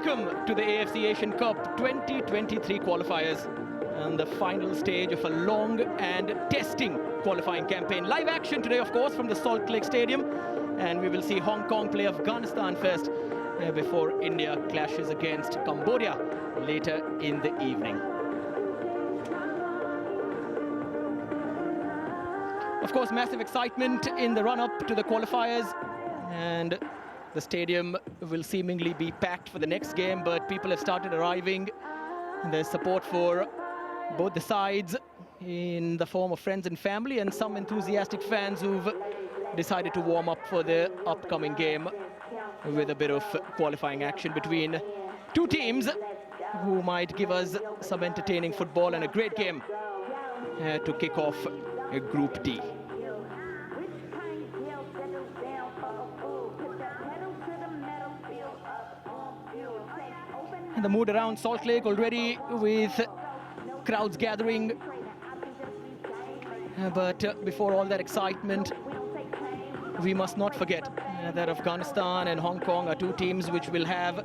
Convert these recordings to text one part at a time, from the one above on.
Welcome to the AFC Asian Cup 2023 qualifiers and the final stage of a long and testing qualifying campaign. Live action today, of course, from the Salt Lake Stadium, and we will see Hong Kong play Afghanistan first before India clashes against Cambodia later in the evening. Of course, massive excitement in the run-up to the qualifiers, and the stadium will seemingly be packed for the next game, but people have started arriving. There's support for both the sides in the form of friends and family, and some enthusiastic fans who've decided to warm up for the upcoming game with a bit of qualifying action between two teams who might give us some entertaining football and a great game to kick off Group D. And the mood around Salt Lake already with crowds gathering. But before all that excitement, we must not forget that Afghanistan and Hong Kong are two teams which will have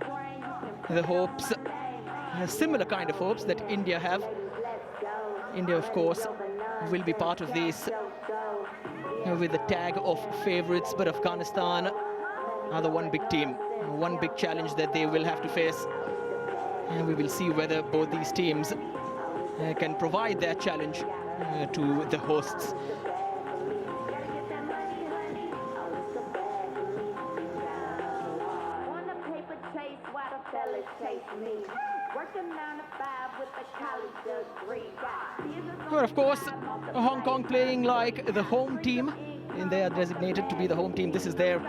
the hopes, similar kind of hopes that India have. India, of course, will be part of this with the tag of favorites, but Afghanistan are the one big team, one big challenge that they will have to face. And we will see whether both these teams can provide that challenge to the hosts. Well, of course, Hong Kong playing like the home team, and they are designated to be the home team. This is their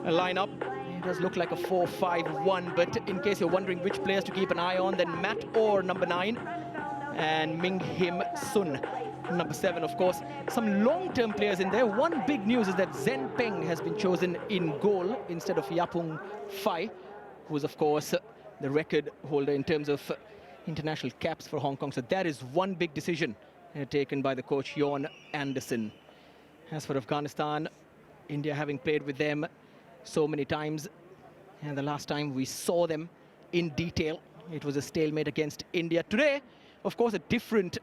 lineup. It does look like a 4-5-1, but in case you're wondering which players to keep an eye on, then Matt Orr, number 9, and Ming Him Sun, number 7, of course. Some long-term players in there. One big news is that Zen Peng has been chosen in goal instead of Yapung Phai, who's, of course, the record holder in terms of international caps for Hong Kong. So that is one big decision taken by the coach, Jon Anderson. As for Afghanistan, India having played with them so many times, and the last time we saw them in detail, it was a stalemate against India. Today, of course, a different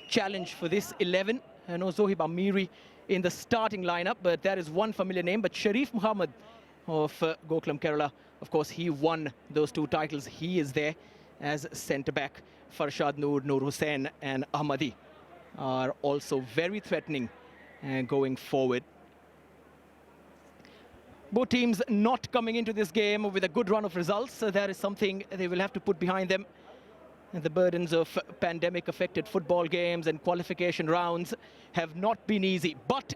challenge for this 11. No Zohib Amiri in the starting lineup, but that is one familiar name. But Sharif Muhammad of Gokulam Kerala, of course, he won those two titles. He is there as centre-back. Farshad Noor, Noor Hussain and Ahmadi are also very threatening going forward. Both teams not coming into this game with a good run of results. So that is something they will have to put behind them. And the burdens of pandemic-affected football games and qualification rounds have not been easy. But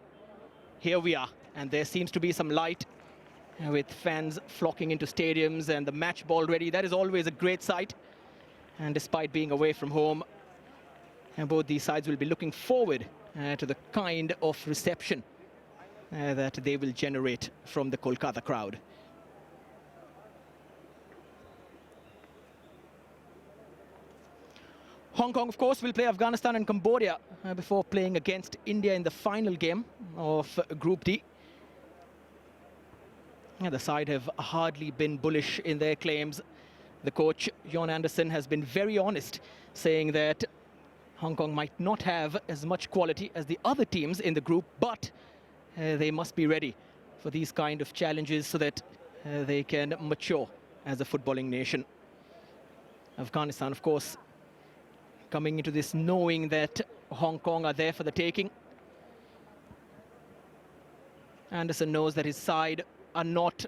here we are, and there seems to be some light with fans flocking into stadiums and the match ball ready. That is always a great sight. And despite being away from home, and both these sides will be looking forward to the kind of reception that they will generate from the Kolkata crowd. Hong Kong, of course, will play Afghanistan and Cambodia before playing against India in the final game of Group D. The side have hardly been bullish in their claims. The coach, Jon Anderson, has been very honest, saying that Hong Kong might not have as much quality as the other teams in the group, but they must be ready for these kind of challenges so that they can mature as a footballing nation. Afghanistan, of course, coming into this knowing that Hong Kong are there for the taking. Anderson knows that his side are not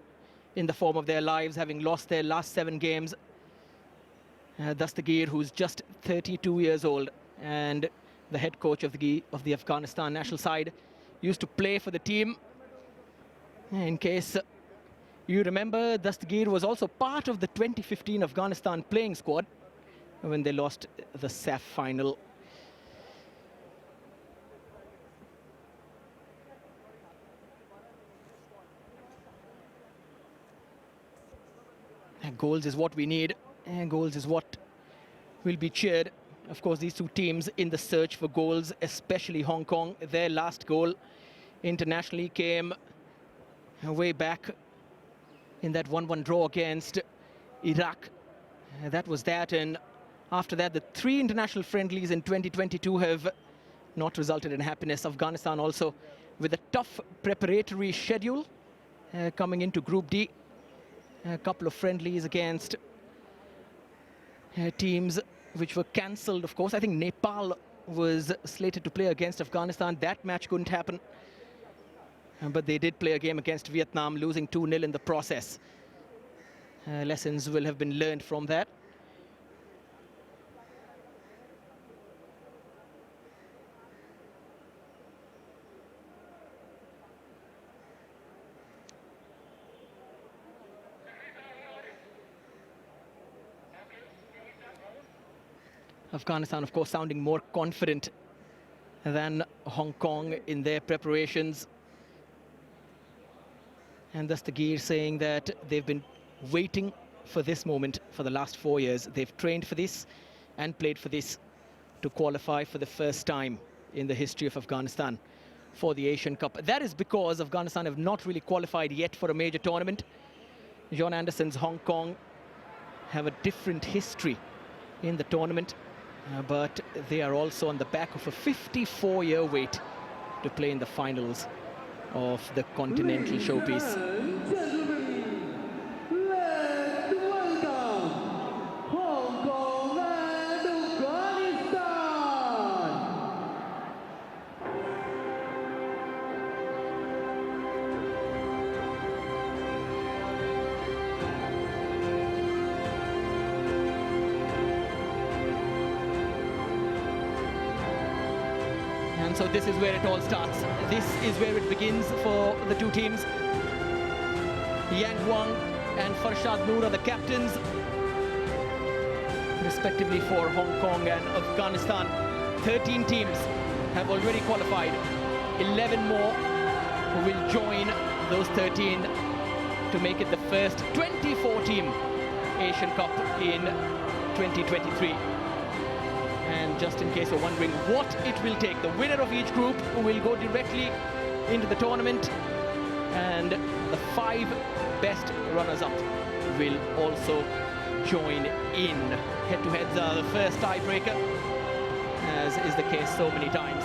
in the form of their lives, having lost their last 7 games. Dastagir, who's just 32 years old and the head coach of the Afghanistan national side, used to play for the team. In case you remember, Dastagir was also part of the 2015 Afghanistan playing squad when they lost the SAF final. And goals is what we need, and goals is what will be cheered. Of course, these two teams in the search for goals, especially Hong Kong. Their last goal internationally came way back in that 1-1 draw against Iraq That was that, and after that, the 3 international friendlies in 2022 have not resulted in happiness. Afghanistan also with a tough preparatory schedule coming into Group D. A couple of friendlies against teams which were cancelled, of course. I think Nepal was slated to play against Afghanistan. That match couldn't happen. But they did play a game against Vietnam, losing 2-0 in the process. Lessons will have been learned from that. Afghanistan, of course, sounding more confident than Hong Kong in their preparations. And Dastagir saying that they've been waiting for this moment for the last 4 years. They've trained for this and played for this to qualify for the first time in the history of Afghanistan for the Asian Cup. That is because Afghanistan have not really qualified yet for a major tournament. John Anderson's Hong Kong have a different history in the tournament. But they are also on the back of a 54-year wait to play in the finals of the continental showpiece. And so this is where it all starts. This is where it begins for the two teams. Yang Huang and Farshad Noor are the captains, respectively, for Hong Kong and Afghanistan. 13 teams have already qualified. 11 more will join those 13 to make it the first 24-team Asian Cup in 2023. And just in case you're wondering what it will take, the winner of each group will go directly into the tournament, and the 5 best runners-up will also join in. Head-to-heads are the first tiebreaker, as is the case so many times.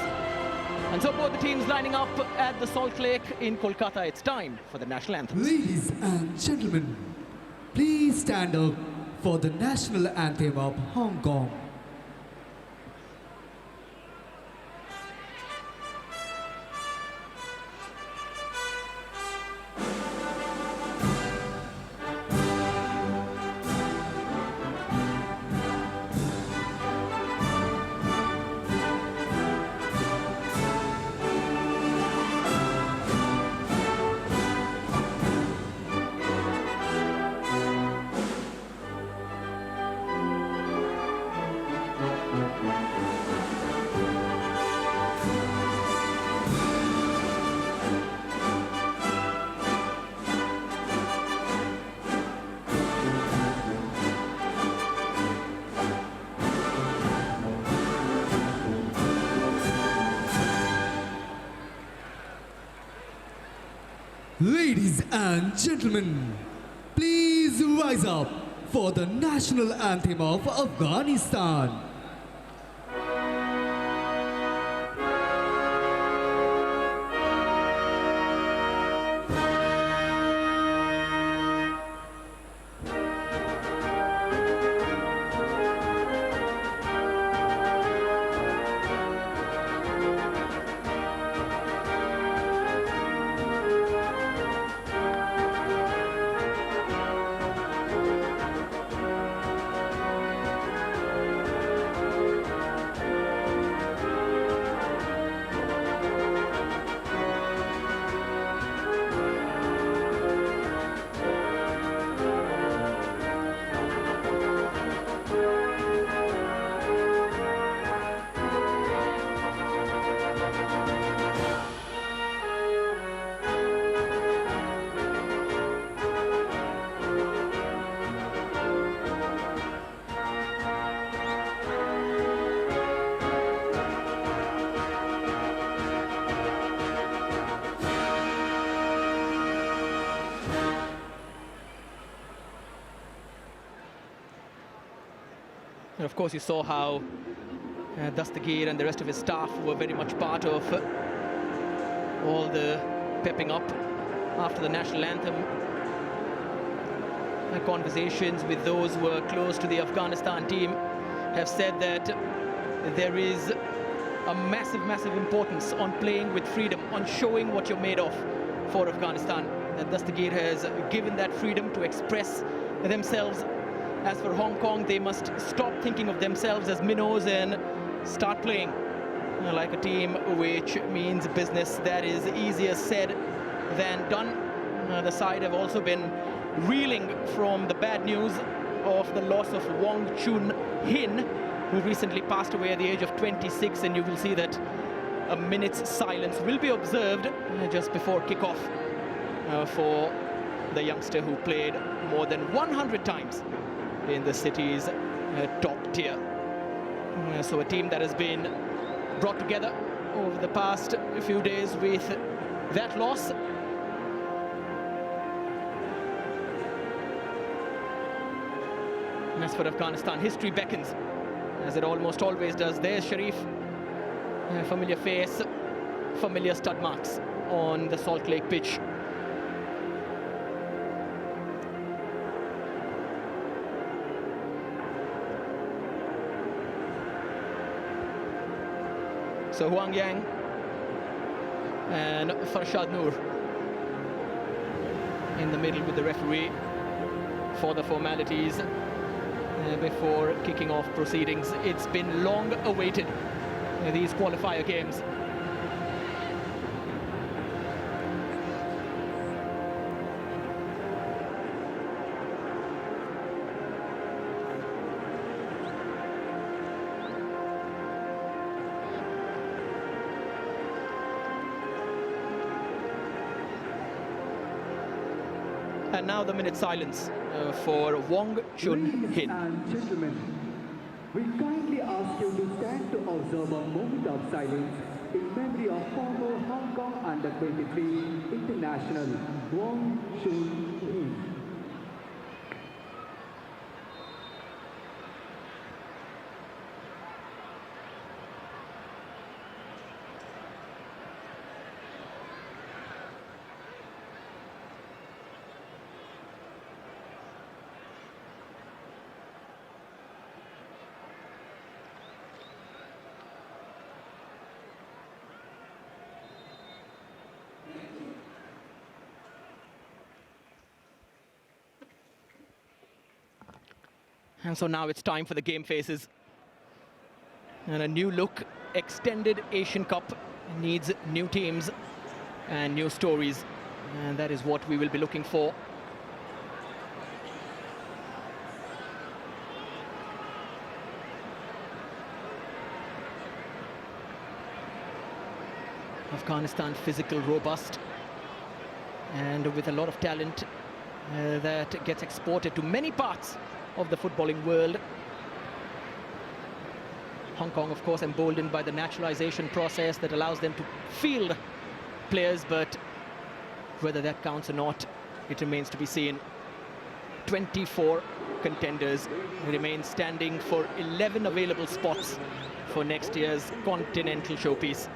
And so both the teams lining up at the Salt Lake in Kolkata. It's time for the national anthem. Ladies and gentlemen, please stand up for the national anthem of Hong Kong. Ladies and gentlemen, please rise up for the national anthem of Afghanistan. And of course, you saw how Dastagir and the rest of his staff were very much part of all the pepping up after the national anthem. Conversations with those who were close to the Afghanistan team have said that there is a massive, massive importance on playing with freedom, on showing what you're made of for Afghanistan. That Dastagir has given that freedom to express themselves. As for Hong Kong, they must stop thinking of themselves as minnows and start playing like a team, which means business. That is easier said than done. The side have also been reeling from the bad news of the loss of Wong Chun Hin, who recently passed away at the age of 26, and you will see that a minute's silence will be observed just before kickoff for the youngster who played more than 100 times in the city's top tier. So a team that has been brought together over the past few days with that loss. And as for Afghanistan, history beckons, as it almost always does. There's Sharif, a familiar face, familiar stud marks on the Salt Lake pitch. So Huang Yang and Farshad Noor in the middle with the referee for the formalities before kicking off proceedings. It's been long awaited, these qualifier games. And now the minute silence for Wong Chun Hin. Ladies and gentlemen, we kindly ask you to stand to observe a moment of silence in memory of former Hong Kong Under-23 international Wong Chun Hin. And so now it's time for the game faces. And a new look, extended Asian Cup needs new teams and new stories. And that is what we will be looking for. Afghanistan physical, robust, and with a lot of talent that gets exported to many parts of the footballing world. Hong Kong, of course, emboldened by the naturalization process that allows them to field players, but whether that counts or not, it remains to be seen. 24 contenders remain standing for 11 available spots for next year's continental showpiece.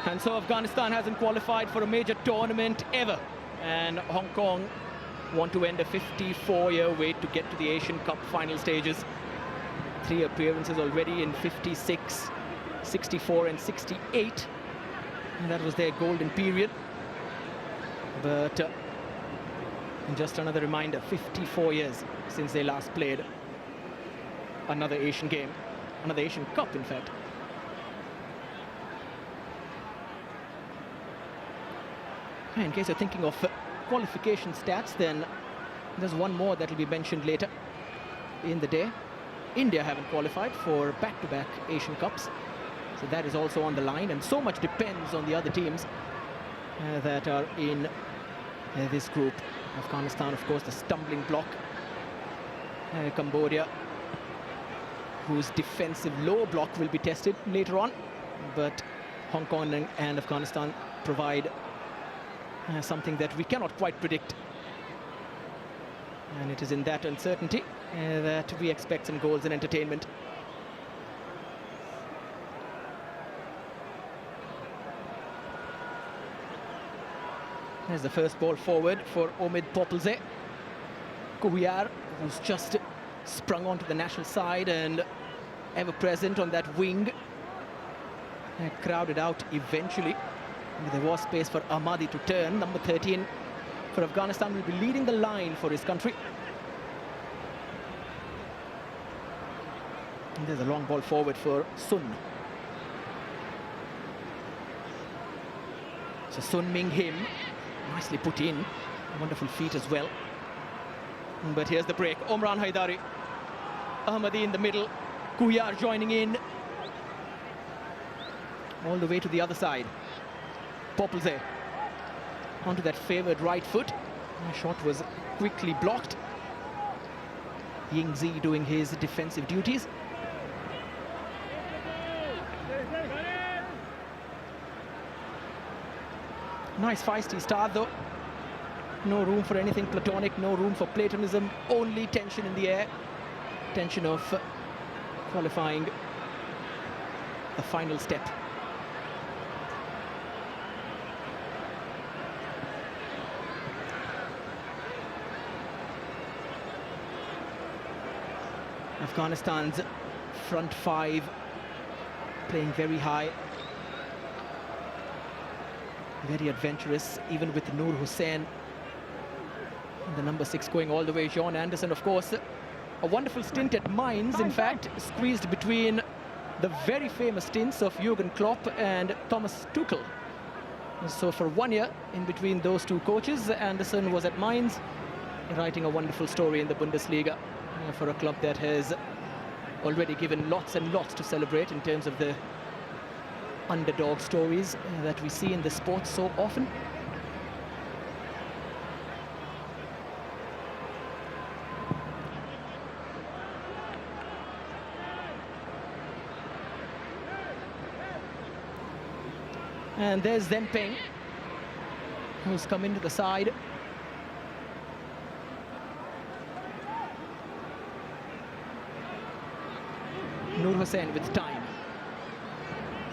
And so Afghanistan hasn't qualified for a major tournament ever. And Hong Kong want to end a 54-year wait to get to the Asian Cup final stages. 3 appearances already in 56, 64 and 68. And that was their golden period. But just another reminder, 54 years since they last played another Asian game, another Asian Cup, in fact. In case you're thinking of qualification stats, then there's one more that will be mentioned later in the day. India haven't qualified for back-to-back Asian Cups, so that is also on the line, and so much depends on the other teams that are in this group. Afghanistan, of course, the stumbling block. Cambodia, whose defensive low block will be tested later on. But Hong Kong and Afghanistan provide something that we cannot quite predict. And it is in that uncertainty that we expect some goals and entertainment. There's the first ball forward for Omid Popelze. Kouhyar, who's just sprung onto the national side and ever present on that wing. Crowded out eventually. There was space for Ahmadi to turn. Number 13 for Afghanistan will be leading the line for his country. And there's a long ball forward for Sun. So Sun Ming Him, nicely put in. Wonderful feet as well. But here's the break. Omran Haidari. Ahmadi in the middle. Kouhyar joining in. All the way to the other side. Popelze onto that favoured right foot. The shot was quickly blocked. Yingzi doing his defensive duties. Nice feisty start though. No room for anything platonic, no room for platonism, only tension in the air. Tension of qualifying the final step. Afghanistan's front five playing very high. Very adventurous, even with Noor Hussain. And the number 6 going all the way. John Anderson, of course, a wonderful stint at Mainz, in fact, squeezed between the very famous stints of Jurgen Klopp and Thomas Tuchel. So for 1 year, in between those two coaches, Anderson was at Mainz, writing a wonderful story in the Bundesliga for a club that has already given lots and lots to celebrate in terms of the underdog stories that we see in the sport so often. And there's Zen Peng, who's come into the side. Noor Hussain with time.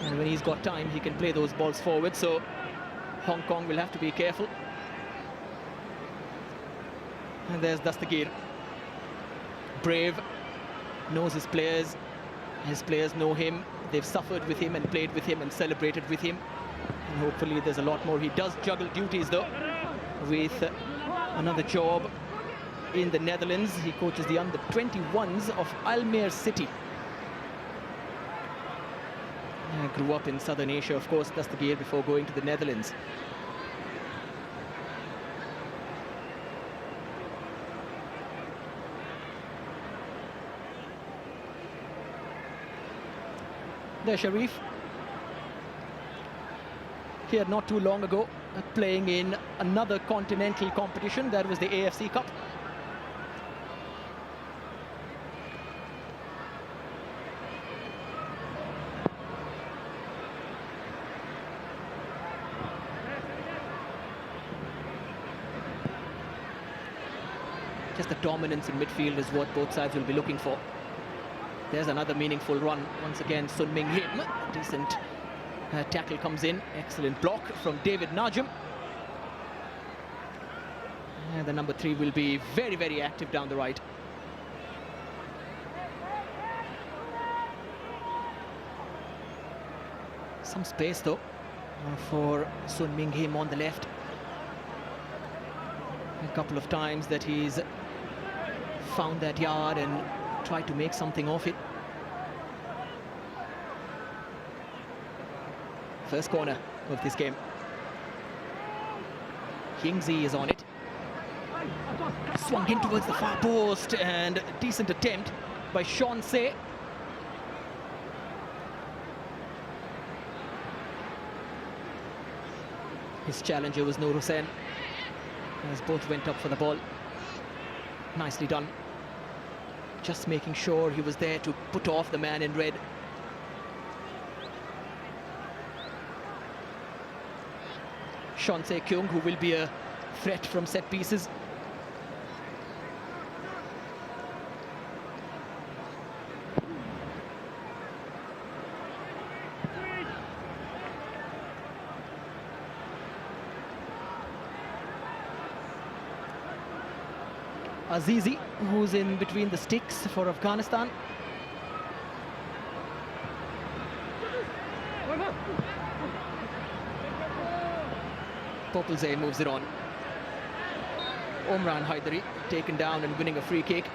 And when he's got time, he can play those balls forward. So Hong Kong will have to be careful. And there's Dastagir. Brave, knows his players. His players know him. They've suffered with him and played with him and celebrated with him. And hopefully there's a lot more. He does juggle duties though with another job in the Netherlands. He coaches the under-21s of Almere City. Grew up in Southern Asia, of course. That's the gear before going to the Netherlands. There's Sharif. Here not too long ago, playing in another continental competition. That was the AFC Cup. Just the dominance in midfield is what both sides will be looking for. There's another meaningful run. Once again, Sun Ming Him. Decent tackle comes in. Excellent block from David Najam. And the number 3 will be very, very active down the right. Some space though for Sun Ming Him on the left. A couple of times that he's found that yard and tried to make something of it. First corner of this game. Yingzi is on it. Swung in towards the far post, and a decent attempt by Sean Say. His challenger was Noor Hussain, as both went up for the ball. Nicely done. just making sure he was there to put off the man in red. Sean Se-kyung, who will be a threat from set pieces. Azizi, who's in between the sticks for Afghanistan. Popelze moves it on. Omran Haidari taken down and winning a free kick.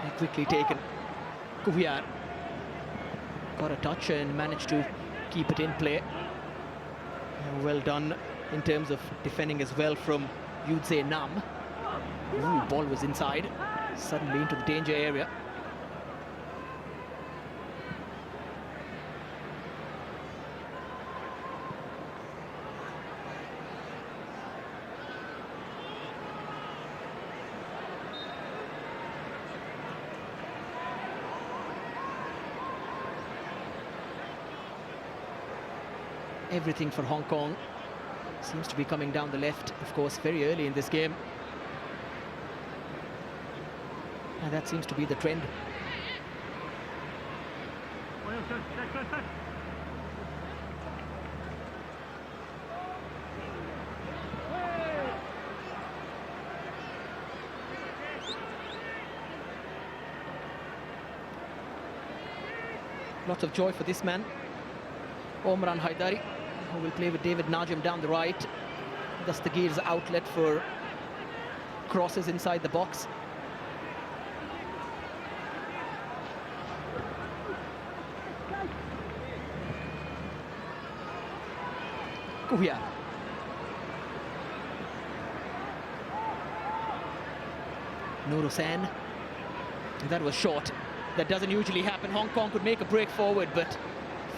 And quickly taken. Kuhyar got a touch and managed to keep it in play. Well done in terms of defending as well from Yudze Nam. Ooh, ball was inside, suddenly into the danger area. Everything for Hong Kong seems to be coming down the left, of course, very early in this game. And that seems to be the trend. Lots of joy for this man, Omran Haidari, who will play with David Najim down the right. Dastagir's outlet for crosses inside the box. Kuhyar. Nur Hussain. That was short. That doesn't usually happen. Hong Kong could make a break forward, but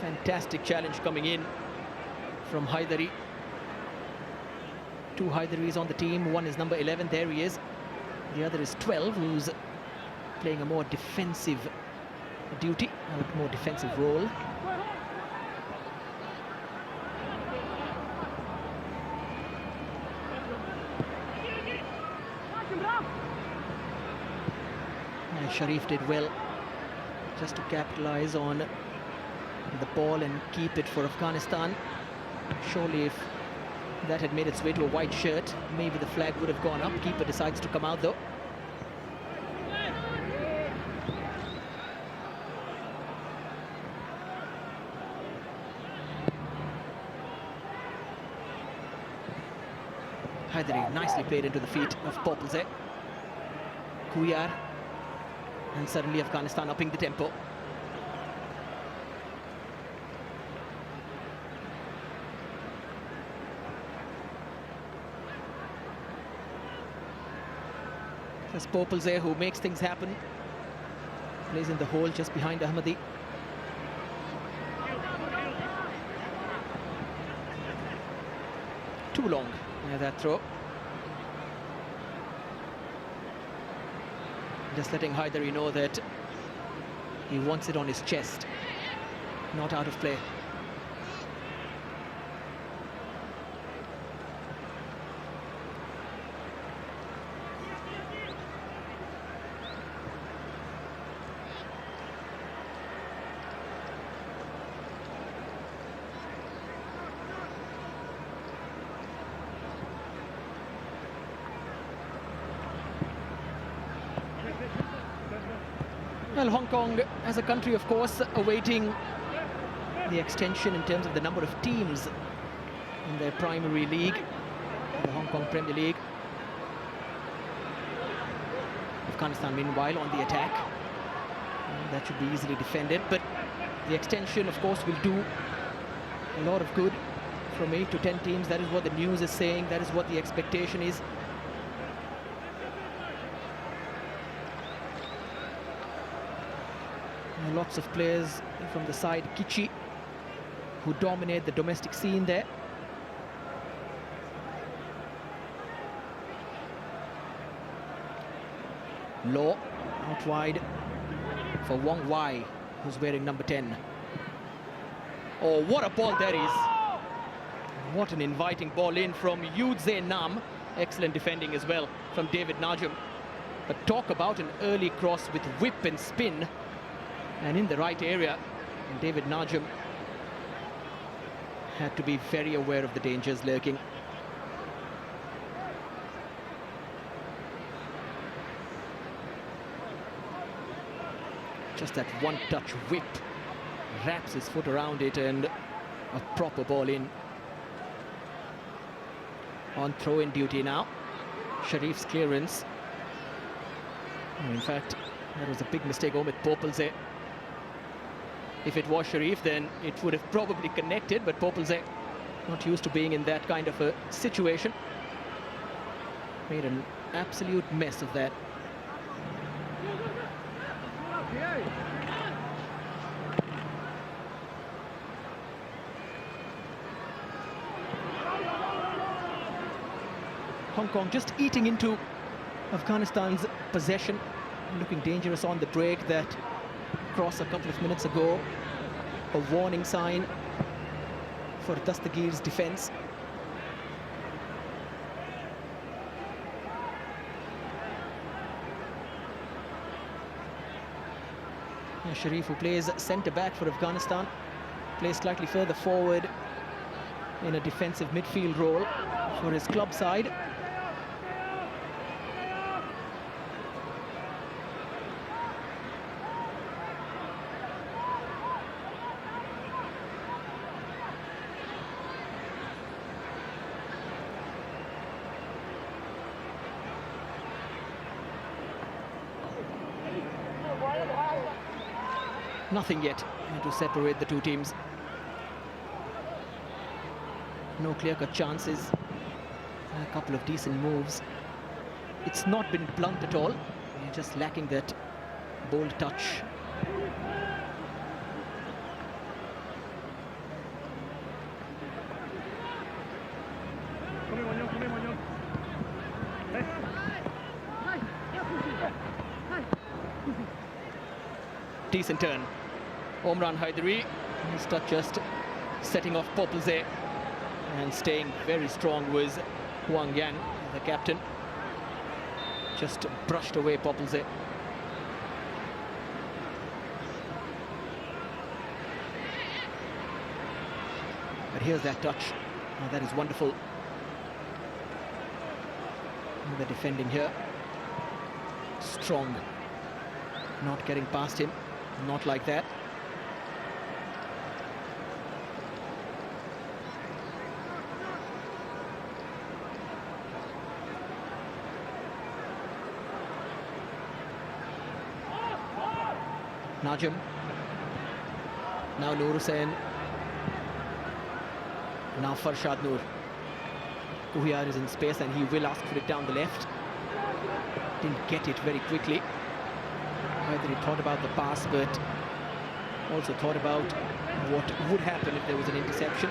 fantastic challenge coming in from Haidari. Two Haidaris on the team. One is number 11, there he is. The other is 12, who's playing a more defensive duty, a more defensive role. And Sharif did well just to capitalize on the ball and keep it for Afghanistan. Surely if that had made its way to a white shirt, maybe the flag would have gone up. Keeper decides to come out though. Haidari nicely played into the feet of Popelze. Kuhyar, and suddenly Afghanistan upping the tempo. There's Popelze, who makes things happen. Plays in the hole just behind Ahmadi. Too long, that throw. Just letting Haidari know that he wants it on his chest, not out of play. Well, Hong Kong as a country, of course, awaiting the extension in terms of the number of teams in their primary league, the Hong Kong Premier League. Afghanistan, meanwhile, on the attack. And that should be easily defended, but the extension, of course, will do a lot of good. From 8 to 10 teams, that is what the news is saying, that is what the expectation is. Lots of players from the side, Kichi, who dominate the domestic scene there. Law out wide for Wong Wai, who's wearing number 10. Oh, what a ball there is. What an inviting ball in from Yudze Nam. Excellent defending as well from David Najum. But talk about an early cross with whip and spin, and in the right area. And David Najum had to be very aware of the dangers lurking. Just that one-touch whip, wraps his foot around it, and a proper ball in. On throw-in duty now. Sharif's clearance. Oh, in fact, that was a big mistake. Omid Popelze. If it was Sharif, then it would have probably connected, but Popelze, not used to being in that kind of a situation, made an absolute mess of that. Hong Kong just eating into Afghanistan's possession, looking dangerous on the break. That cross a couple of minutes ago, a warning sign for Dastagir's defense. Sharif, who plays centre-back for Afghanistan, plays slightly further forward in a defensive midfield role for his club side. Nothing yet to separate the two teams. No clear-cut chances. A couple of decent moves. It's not been blunt at all. You're just lacking that bold touch. Decent turn. Omran Haidari, his touch just setting off Popelze, and staying very strong was Huang Yan, the captain. Just brushed away Popelze. But here's that touch. Oh, that is wonderful. And the defending here. Strong. Not getting past him. Not like that. Najum. Now Noor Hussain. Now Farshad Noor. Kuhiyar is in space and he will ask for it down the left. Didn't get it very quickly. Either he thought about the pass, but also thought about what would happen if there was an interception.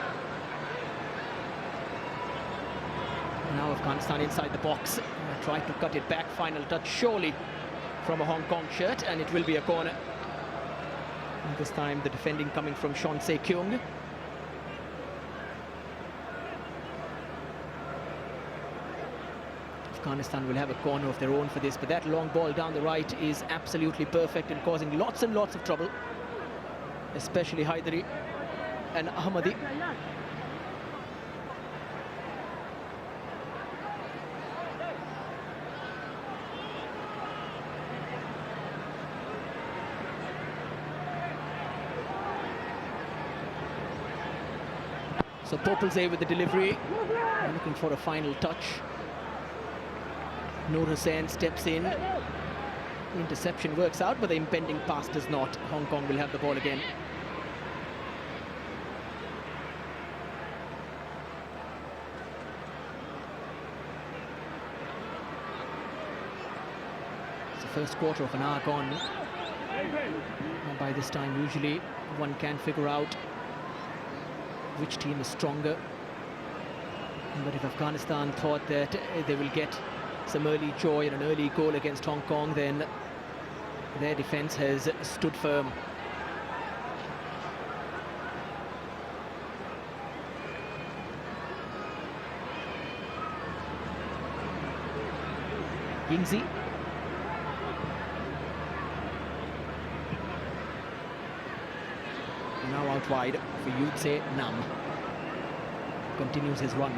Now Afghanistan inside the box, tried to cut it back. Final touch surely from a Hong Kong shirt, and it will be a corner. And this time the defending coming from Sean Se Kyung. Afghanistan will have a corner of their own for this, but that long ball down the right is absolutely perfect and causing lots and lots of trouble, especially Haidari and Ahmadi. So Popelze with the delivery, looking for a final touch. Noor Hussain steps in. The interception works out, but the impending pass does not. Hong Kong will have the ball again. It's the first quarter of an hour gone. And by this time, usually, one can figure out which team is stronger. But if Afghanistan thought that they will get some early joy and an early goal against Hong Kong, then their defence has stood firm. Yingzi. Now out wide for Yutse Nam. Continues his run.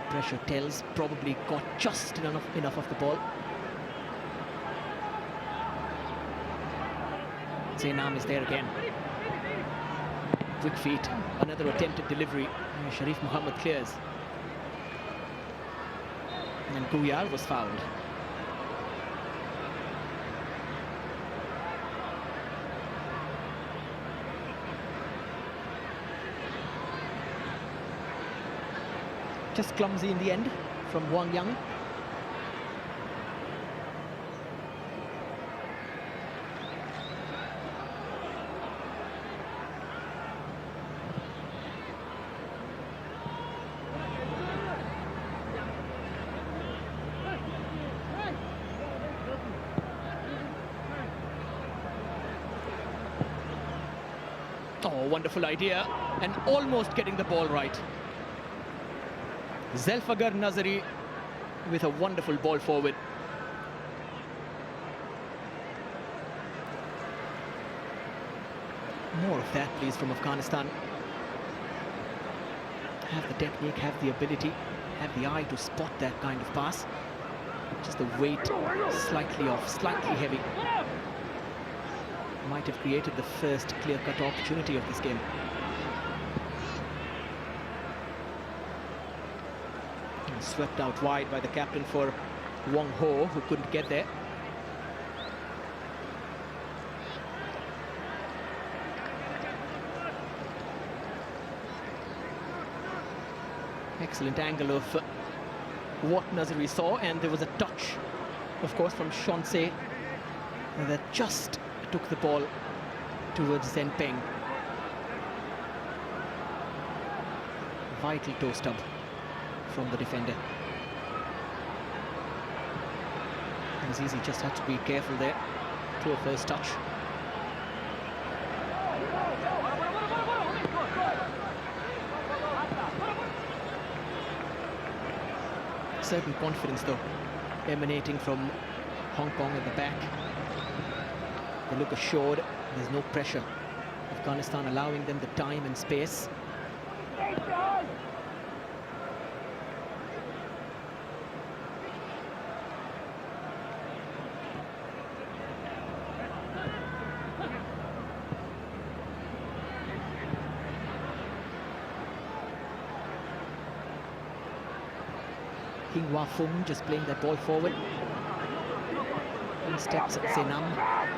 Pressure tells, probably got just enough of the ball. Nam is there again. Quick feet, another attempted delivery. Sharif Muhammad clears. And Kuyar was fouled. Just clumsy in the end from Wang Yang. Oh, wonderful idea, and almost getting the ball right. Zelfagar Nazari with a wonderful ball forward. More of that, please, from Afghanistan. Have the technique, have the ability, have the eye to spot that kind of pass. Just the weight slightly off, slightly heavy. Might have created the first clear-cut opportunity of this game. And swept out wide by the captain for Wong Ho, who couldn't get there. Excellent angle of what Nazari saw, and there was a touch, of course, from Shonse that just took the ball towards Zen Peng. Vital toe stub from the defender. Azizi just had to be careful there. Poor first touch. Certain confidence though, emanating from Hong Kong at the back. They look assured, there's no pressure. Afghanistan allowing them the time and space. Hing Hua Fung just playing that ball forward. And steps at Senam.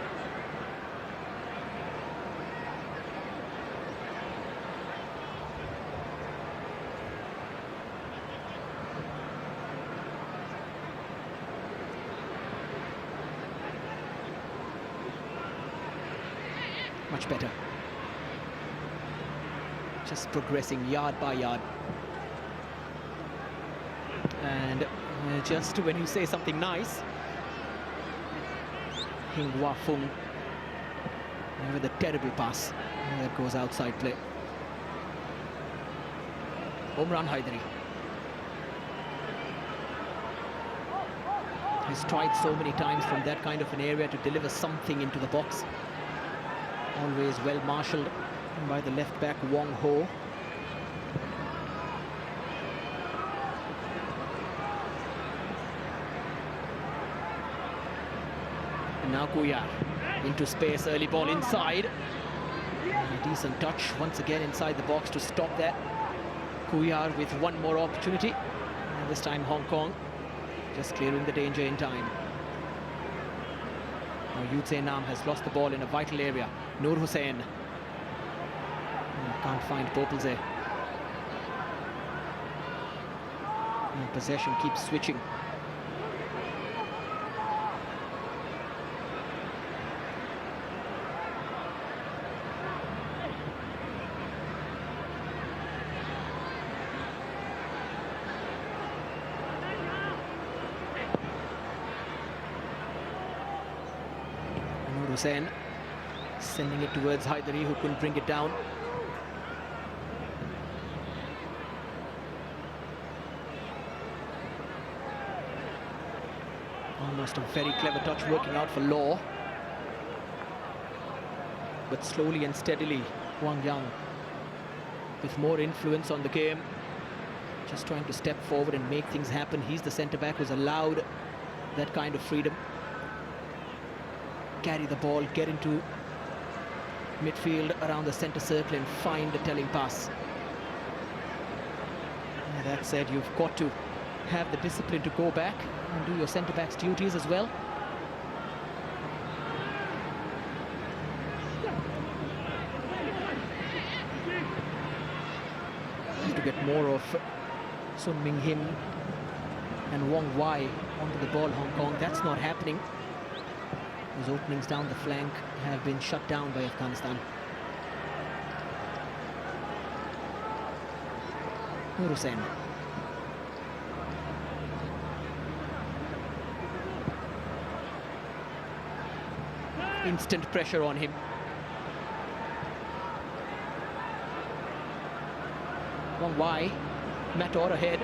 Much better. Just progressing yard by yard. And just when you say something nice, Hing Hua Fung with a terrible pass. That goes outside play. Omran Haidari. He's tried so many times from that kind of an area to deliver something into the box. Always well marshalled by the left back Wong Ho. And now Kuyar into space, early ball inside. A decent touch once again inside the box to stop that. Kuyar with one more opportunity. And this time Hong Kong just clearing the danger in time. Now Yutse Nam has lost the ball in a vital area. Noor Hussain. Can't find Popelze. And possession keeps switching. Hussain sending it towards Haidari, who couldn't bring it down. Almost a very clever touch working out for Law. But slowly and steadily, Wang Yang, with more influence on the game, just trying to step forward and make things happen. He's the centre-back who's allowed that kind of freedom. Carry the ball, get into midfield around the centre circle and find a telling pass. That said, you've got to have the discipline to go back and do your centre-back's duties as well. To get more of Sun Ming Him and Wong Wai onto the ball, Hong Kong. That's not happening. Those openings down the flank have been shut down by Afghanistan. Nur Hussain. Instant pressure on him. Wong Wai, Mator ahead,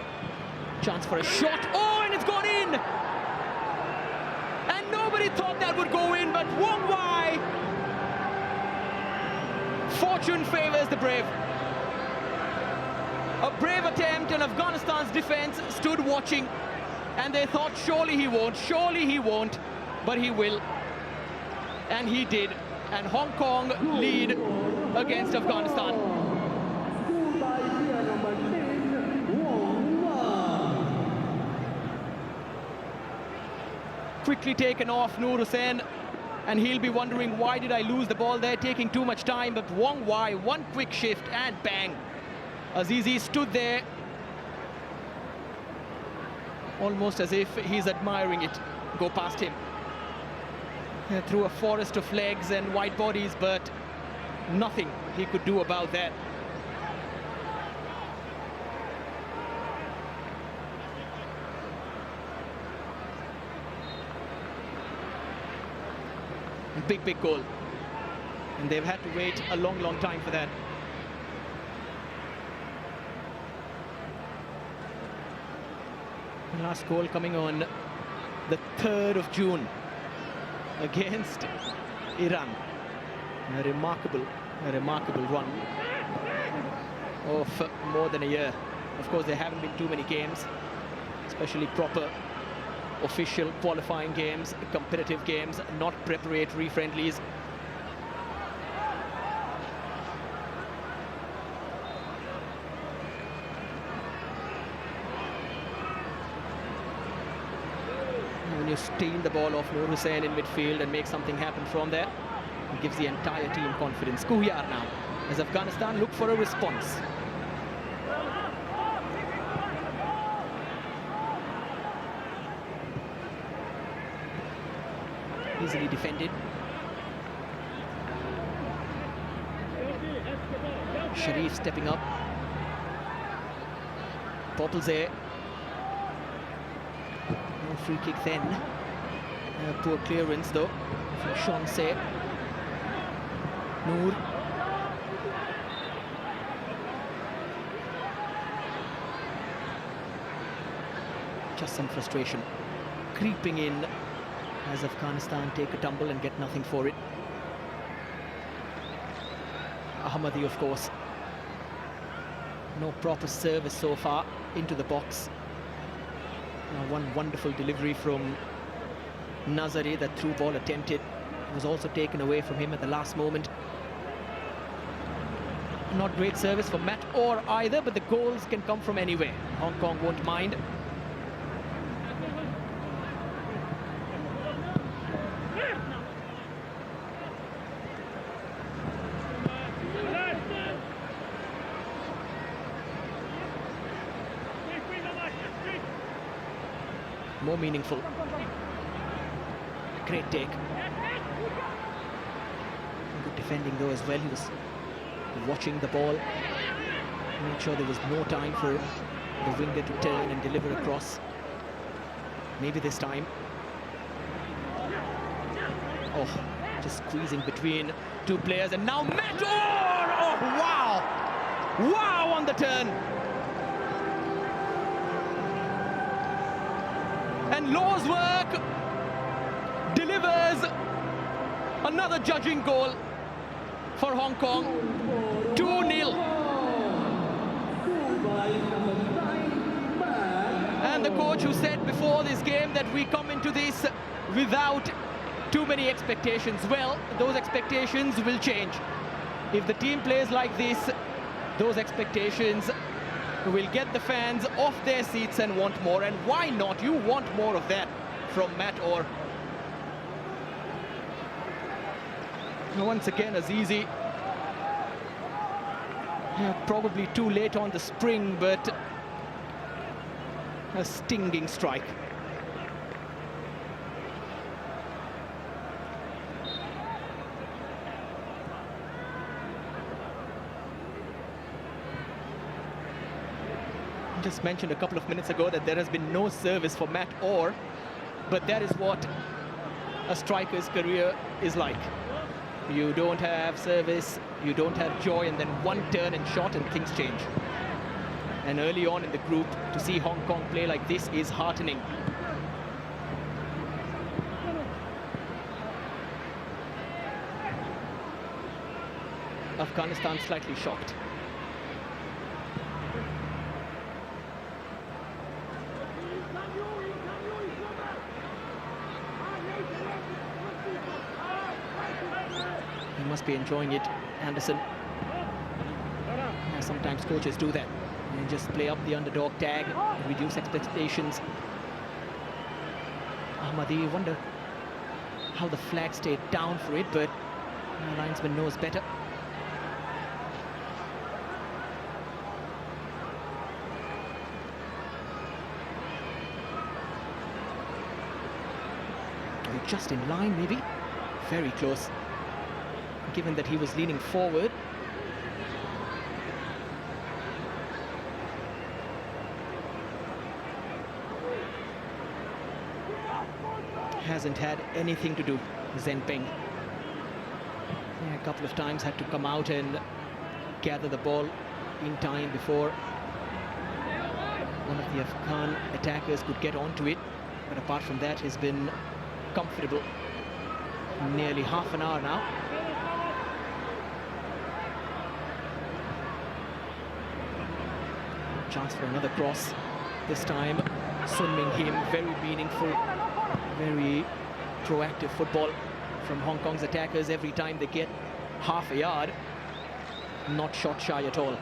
chance for a shot, oh, and it's gone in! And nobody thought that would go in, but Wong Wai, fortune favours the brave. A brave attempt, and Afghanistan's defence stood watching, and they thought surely he won't, but he will. And he did, and Hong Kong lead against Afghanistan. Quickly taken off Nur Hussain, and he'll be wondering, why did I lose the ball there, taking too much time. But Wong Wai, one quick shift and bang. Azizi stood there almost as if he's admiring it go past him. Through a forest of legs and white bodies, but nothing he could do about that. Big goal, and they've had to wait a long time for that. Last goal coming on the 3rd of June against Iran. A remarkable run of more than a year. Of course, there haven't been too many games, especially proper official qualifying games, competitive games, not preparatory friendlies. When you steal the ball off Nur Hussain in midfield and make something happen from there, it gives the entire team confidence. Kuhyar now, as Afghanistan look for a response. Easily defended. Sharif stepping up. Popples there. No free kick then. Poor clearance though from Shansay. Noor. Just some frustration creeping in as Afghanistan take a tumble and get nothing for it. Ahmadi, of course, no proper service so far into the box. Now one wonderful delivery from Nazari, that through ball attempted was also taken away from him at the last moment. Not great service for Matt or either, but the goals can come from anywhere. Hong Kong won't mind. More meaningful. Great take. Good defending though as well. He was watching the ball. Made sure there was no time for the winger to turn and deliver across. Maybe this time. Oh, Just squeezing between two players, and now Matt Orr! Oh, wow! Wow on the turn! And Law's work delivers another judging goal for Hong Kong. 2-0. And the coach who said before this game that we come into this without too many expectations. Well, those expectations will change. If the team plays like this, those expectations will get the fans off their seats and want more. And why not? You want more of that from Matt Orr. Once again, Azizi. Probably too late on the spring, but a stinging strike. Just mentioned a couple of minutes ago that there has been no service for Matt Orr, but that is what a striker's career is like. You don't have service, you don't have joy, and then one turn and shot and things change. And early on in the group, to see Hong Kong play like this is heartening. Afghanistan slightly shocked. He must be enjoying it, Anderson. Sometimes coaches do that. And just play up the underdog tag, reduce expectations. Ahmadi, wonder how the flag stayed down for it, but the linesman knows better. Just in line, maybe. Very close, given that he was leaning forward. Hasn't had anything to do, Zenpeng. A couple of times had to come out and gather the ball in time before one of the Afghan attackers could get onto it. But apart from that, he's been comfortable. Nearly half an hour now. Chance for another cross. This time, Sun Ming Him, very meaningful, very proactive football from Hong Kong's attackers. Every time they get half a yard, not shot shy at all.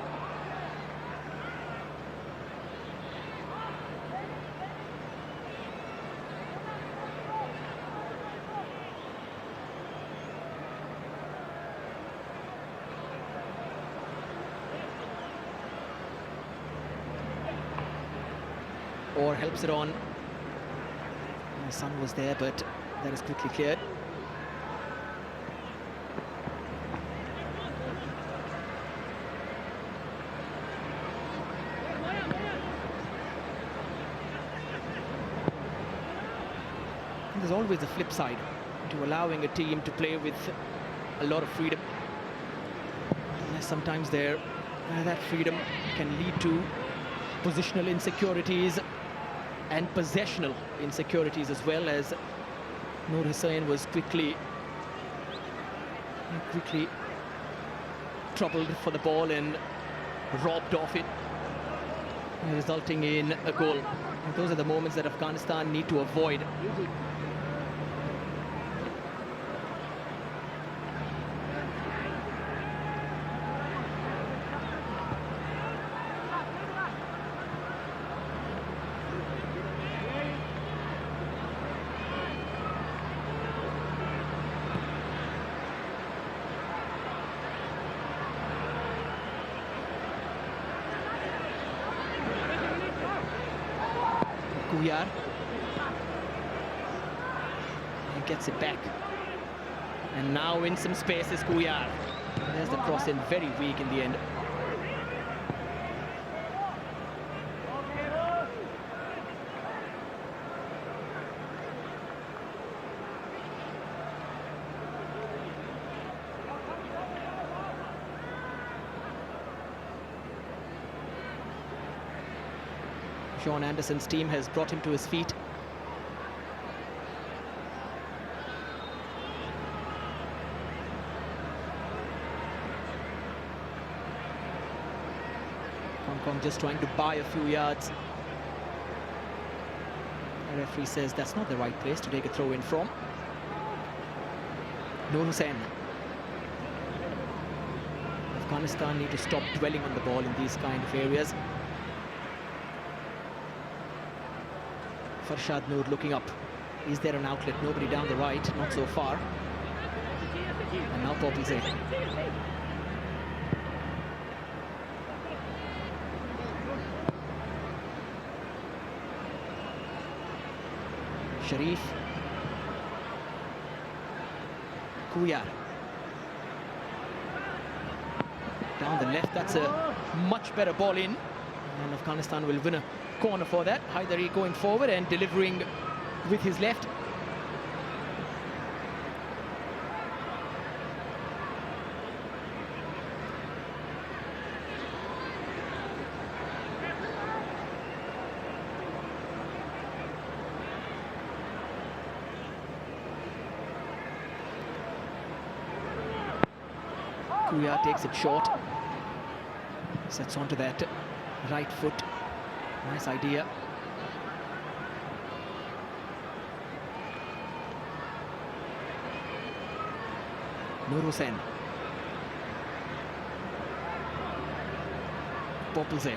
Or helps it on. The sun was there, but that is quickly cleared. And there's always a flip side to allowing a team to play with a lot of freedom. And sometimes that freedom can lead to positional insecurities and possessional insecurities as well, as Noor Hussain was quickly troubled for the ball and robbed off it, resulting in a goal. And those are the moments that Afghanistan need to avoid. Kuyar. He gets it back. And now in some space is Kuyar. There's the cross in, very weak in the end. Sean Anderson's team has brought him to his feet. Hong Kong just trying to buy a few yards. The referee says that's not the right place to take a throw in from. Noor Hussain. Afghanistan need to stop dwelling on the ball in these kind of areas. Farshad Noor looking up. Is there an outlet? Nobody down the right, not so far. And now Popelze. Sharif. Kuyar. Down the left, that's a much better ball in. And Afghanistan will win a corner for that. Haidari going forward and delivering with his left. Kuyar takes it short, sets onto that right foot. Nice idea. Noor Hussain. Popelze.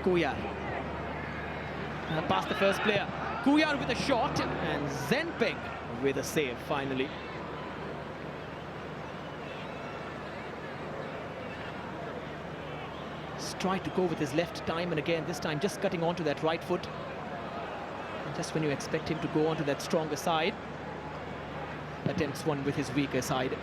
Kuyar. Past the first player. Kuyar with a shot and Zenpeng with a save finally. He's tried to go with his left time and again this time just cutting onto that right foot. And just when you expect him to go onto that stronger side, attempts one with his weaker side.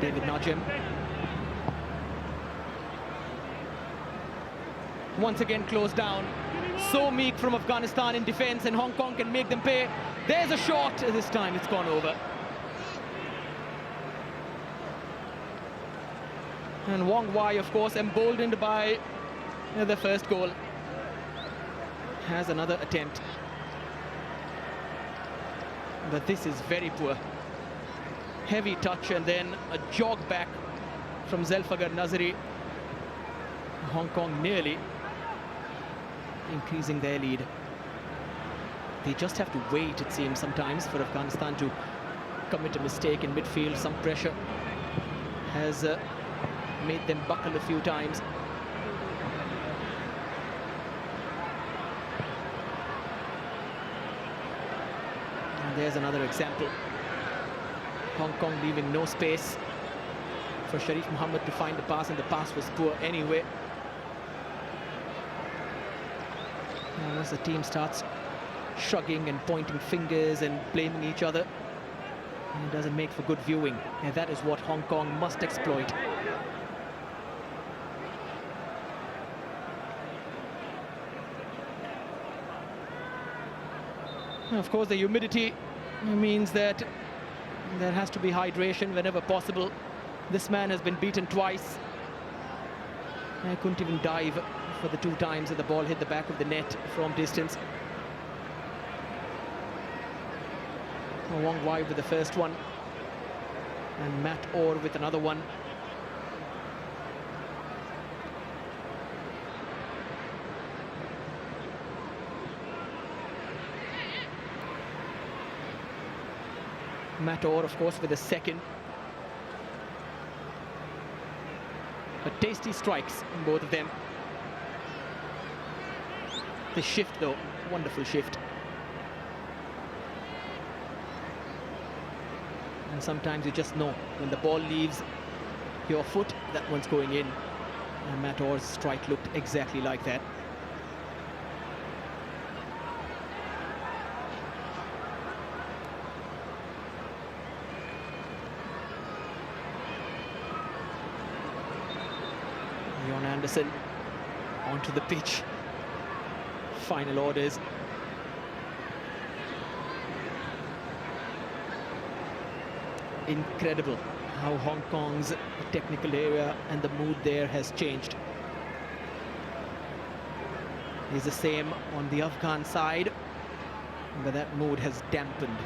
David Najim. Once again closed down. So meek from Afghanistan in defense, and Hong Kong can make them pay. There's a shot. This time it's gone over. And Wong Wai, of course, emboldened by the first goal, has another attempt. But this is very poor. Heavy touch and then a jog back from Zulfikar Nazari. Hong Kong nearly increasing their lead. They just have to wait, it seems, sometimes for Afghanistan to commit a mistake in midfield. Some pressure has made them buckle a few times. And there's another example. Hong Kong leaving no space for Sharif Mohammed to find the pass, and the pass was poor anyway. And as the team starts shrugging and pointing fingers and blaming each other, it doesn't make for good viewing. And that is what Hong Kong must exploit. And of course, the humidity means that there has to be hydration whenever possible. This man has been beaten twice. I couldn't even dive for the two times that the ball hit the back of the net from distance. Wong Wai with the first one, and Matt Orr with another one. Matt Orr, of course, with the second. But tasty strikes in both of them. The shift, though, wonderful shift. And sometimes you just know when the ball leaves your foot, that one's going in. And Matt Orr's strike looked exactly like that. John Anderson onto the pitch. Final orders. Incredible how Hong Kong's technical area and the mood there has changed. It's the same on the Afghan side, but that mood has dampened.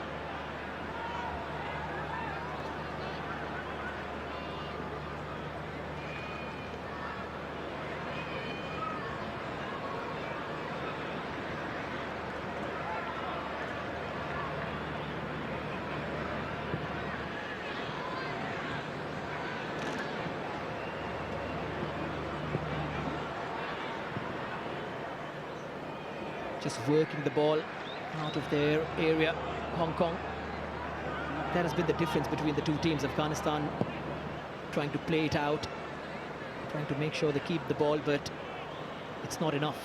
Just working the ball out of their area, Hong Kong. That has been the difference between the two teams. Afghanistan trying to play it out, trying to make sure they keep the ball, but it's not enough.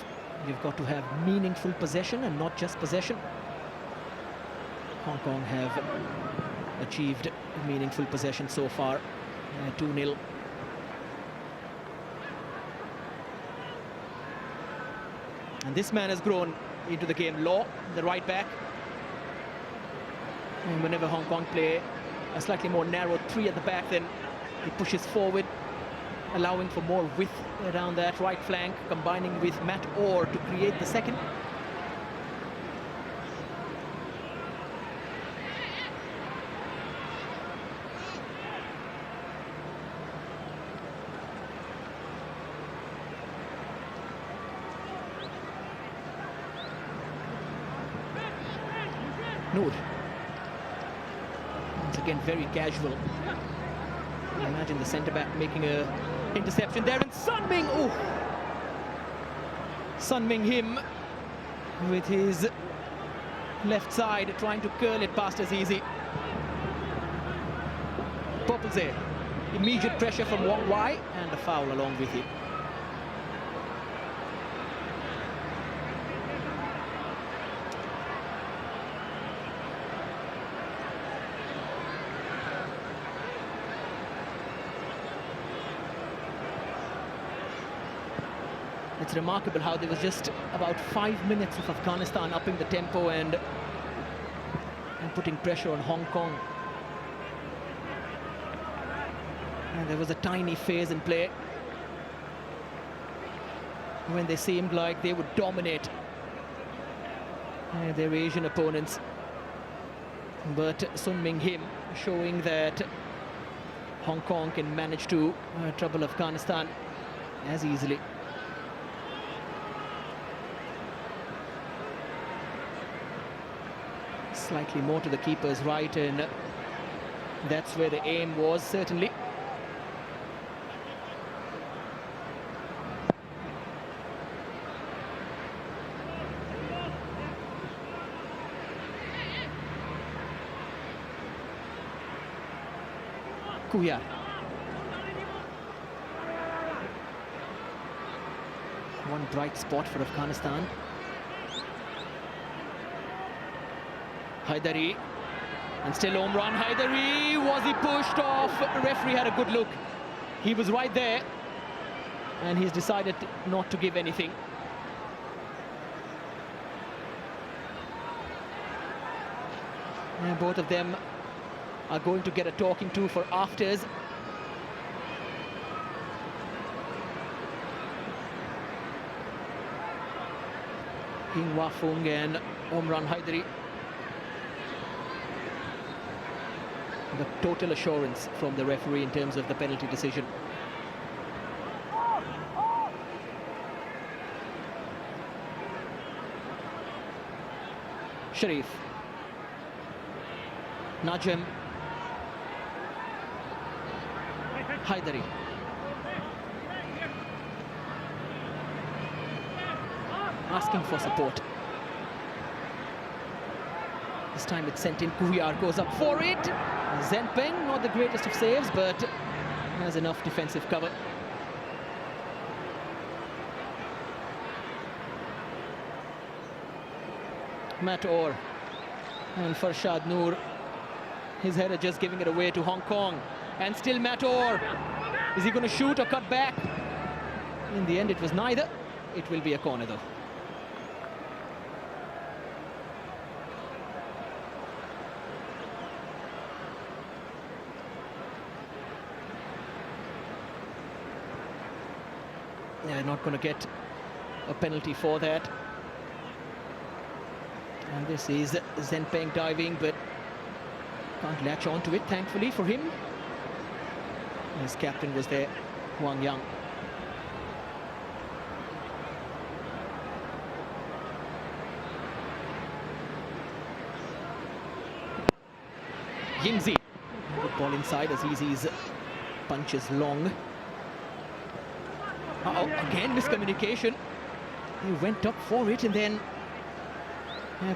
You've got to have meaningful possession and not just possession. Hong Kong have achieved meaningful possession so far, 2-0. And this man has grown into the game. Law, the right back. And whenever Hong Kong play a slightly more narrow three at the back, then he pushes forward, allowing for more width around that right flank, combining with Matt Orr to create the second. Noor. Once again, very casual. Imagine the centre-back making a interception there, and Sun Ming, oh! Sun Ming him with his left side, trying to curl it past Azizi. Popelze, immediate pressure from Wong Wai, and a foul along with him. It's remarkable how there was just about 5 minutes of Afghanistan upping the tempo and putting pressure on Hong Kong. And there was a tiny phase in play when they seemed like they would dominate their Asian opponents. But Sun Ming Him showing that Hong Kong can manage to trouble Afghanistan as easily. Slightly more to the keeper's right, and that's where the aim was, certainly. Kuyar. One bright spot for Afghanistan. Haidari, and still Omran Haidari. Was he pushed off? Referee had a good look. He was right there, and he's decided not to give anything. And both of them are going to get a talking to for afters. Hing Wafung and Omran Haidari. The total assurance from the referee in terms of the penalty decision. Sharif. Najim. Haidari. Asking for support. This time it's sent in. Kuyar goes up for it. Zenpeng, not the greatest of saves, but has enough defensive cover. Matt Orr and Farshad Noor. His header just giving it away to Hong Kong. And still Matt Orr. Is he going to shoot or cut back? In the end, it was neither. It will be a corner, though. They're not going to get a penalty for that. And this is Zenpeng diving, but can't latch on to it, thankfully for him. His captain was there, Huang Yang. Yingzi. Good ball inside as Easy's punch is long. Uh-oh, again miscommunication. He went up for it and then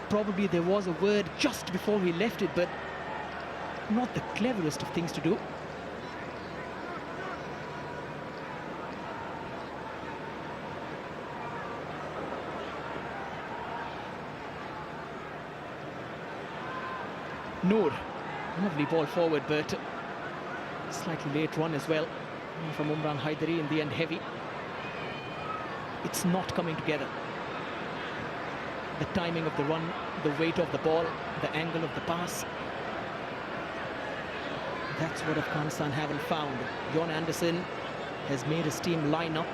probably there was a word just before he left it, but not the cleverest of things to do. Noor, lovely ball forward, but slightly late run as well from Umran Haidari, in the end heavy. It's not coming together. The timing of the run, the weight of the ball, the angle of the pass. That's what Afghanistan haven't found. John Anderson has made his team line up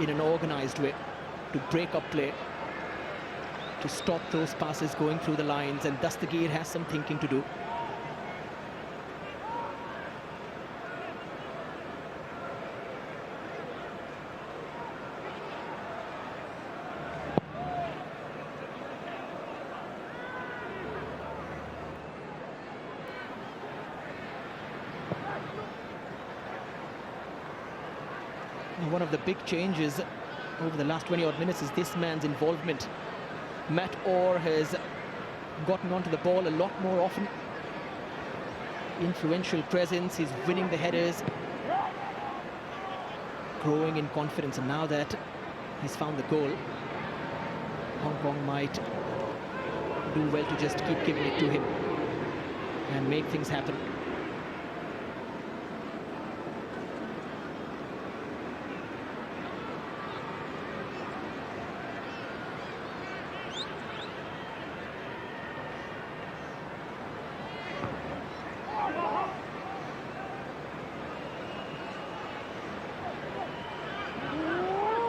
in an organized way to break up play, to stop those passes going through the lines, and Dastagir has some thinking to do. One of the big changes over the last 20-odd minutes is this man's involvement. Matt Orr has gotten onto the ball a lot more often. Influential presence, he's winning the headers, growing in confidence, and now that he's found the goal, Hong Kong might do well to just keep giving it to him and make things happen.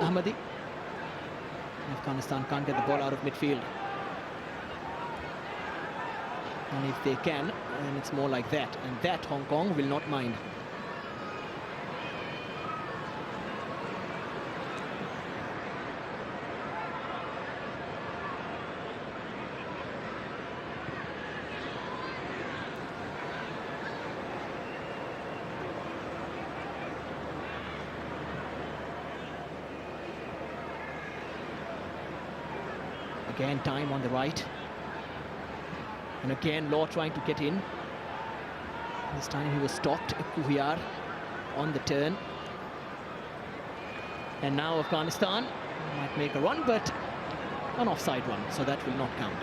Ahmadi. Afghanistan can't get the ball out of midfield. And if they can, then it's more like that. And that Hong Kong will not mind. Again, time on the right. And again, Law trying to get in. This time he was stopped. Kuhiyar on the turn. And now Afghanistan might make a run, but an offside run, so that will not count.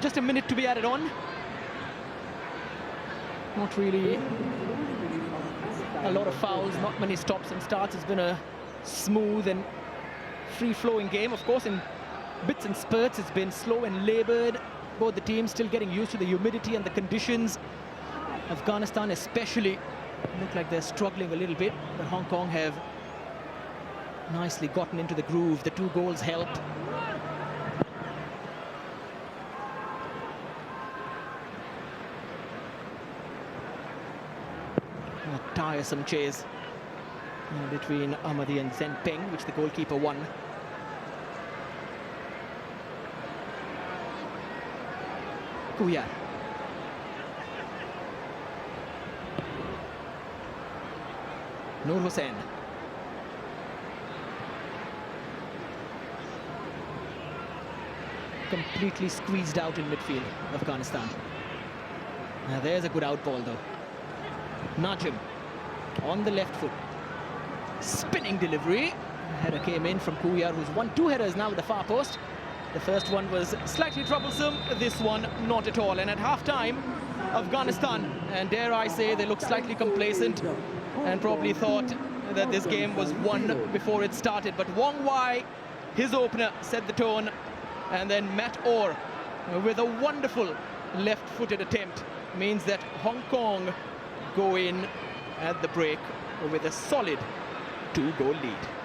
Just a minute to be added on. Not really a lot of fouls, not many stops and starts. It's been a smooth and free-flowing game. Of course, in bits and spurts, it's been slow and labored. Both the teams still getting used to the humidity and the conditions. Afghanistan especially look like they're struggling a little bit, but Hong Kong have nicely gotten into the groove. The 2 goals help. A tiresome chase between Ahmadi and Zenpeng, which the goalkeeper won. Kuya. Noor Hussain. Completely squeezed out in midfield, Afghanistan. Now there's a good out ball though. Najim on the left foot. Spinning delivery. Header came in from Kuyar, who's won 2 headers now with the far post. The first one was slightly troublesome, this one not at all. And at half-time, Afghanistan, and dare I say, they look slightly complacent and probably thought that this game was won before it started. But Wong Wai, his opener, set the tone, and then Matt Orr with a wonderful left-footed attempt means that Hong Kong go in at the break with a solid 2-goal lead.